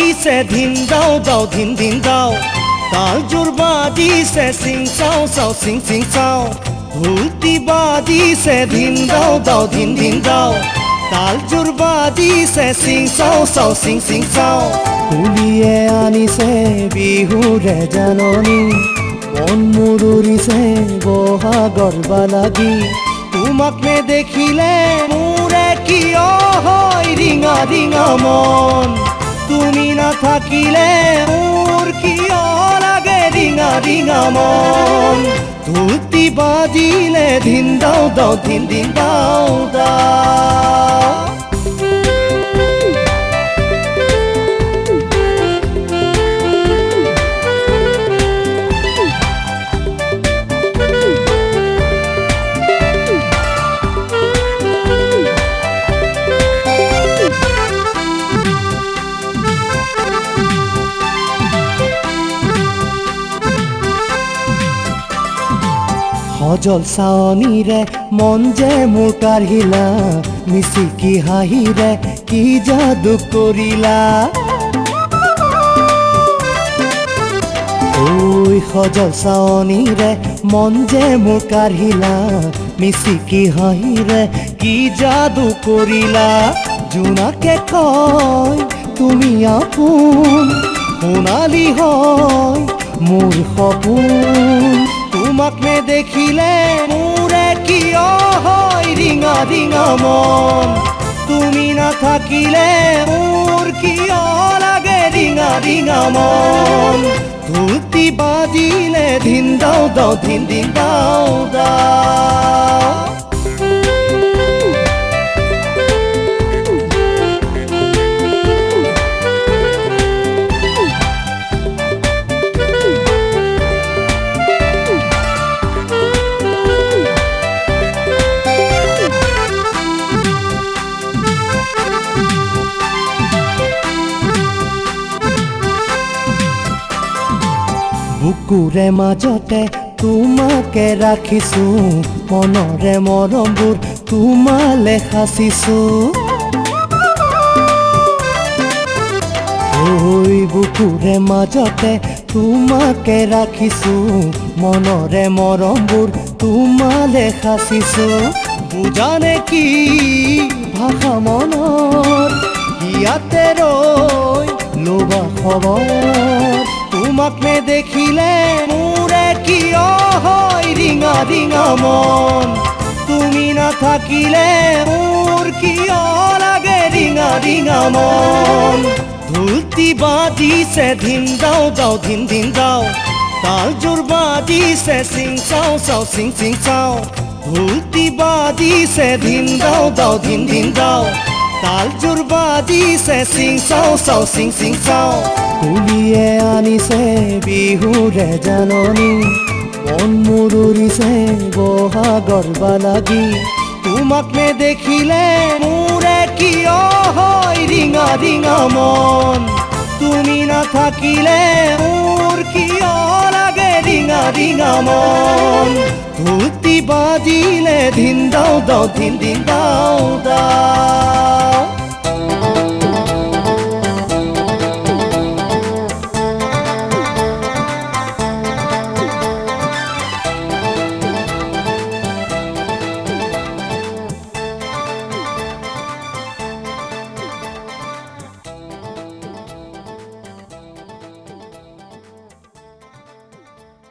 বাজিছে ধিন দাও দাও ধিন ধিন দাও তালজোর বাজিছে সিং চাও চাও সিং সিং চাও ঢুলতি বাজিছে ধিন দাও দাও ধিন ধিন দাও তালজোর বাজিছে সিং চাও চাও সিং সিং চাও কুলিয়ে আনিছে বিহুৰে জাননী মন মুৰুৰিছে বহাগৰ বালাগি তোমাক নেদেখিলে মোৰে কিয় হয় ৰিঙা ৰিঙা মন তুমি নাথাকিলে মোৰ কিয় লাগে ৰিঙা ৰিঙা মন ধুতি বাজিলে ধিন দাও দাও ধিন ধিন দাও দাও সজল চাৱনীৰে মন যে মোৰ কাঢ়িলা মিচিকি হাঁহিৰে কি যাদু কৰিলা ঐ সজল চাৱনীৰে মন যে মোৰ কাঢ়িলা মিচিকি হাঁহিৰে কি যাদু কৰিলা জোনাকে কয় তুমি আপোন সোণালী হয় মোৰ সপোন তোমাক নেদেখিলে মোৰে কিয় হয় ৰিঙা ৰিঙা মন তুমি নাথাকিলে মোৰ কিয় লাগে ৰিঙা ৰিঙা মন ধুতি বাজিলে ধিন দাও দাও ধিন ধিন দাও দাও বুকুৰে মাজতে তোমাকে ৰাখিছো মনৰে মৰমবোৰ তোমালে সাঁচিছো ঐ বুকুৰে মাজতে তোমাকে ৰাখিছো মনৰে মৰমবোৰ তোমালে সাঁচিছো বুজানে কি ভাষা মনৰ ইয়াতে ৰৈ ল'বা খবৰ তোমাক নেদেখিলে মোৰে কিয় হয় ৰিঙা ৰিঙা মন তুমি নাথাকিলে মোৰ কিয় লাগে ৰিঙা ৰিঙা মন ঢুলতি বাজিছে ধিন দাও দাও ধিন ধিন দাও তালজোৰ বাজিছে সিং চাও চাও সিং সিং চাও ঢুলতি বাজিছে ধিন দাও দাও ধিন ধিন দাও তালজোৰ বাজিছে সিং চাও চাও সিং সিং চাও কুলিয়ে আনিছে বিহুৰে জাননী মন মুৰুৰিছে বহাগৰ বালাগি তোমাক নেদেখিলে মোৰে কিয় হয় ৰিঙা ৰিঙা মন তুমি নাথাকিলে মোৰ কিয় লাগে ৰিঙা ৰিঙা মন ধুতি বাজিলে ধিন দাও দাও ধিন ধিন দাও দাও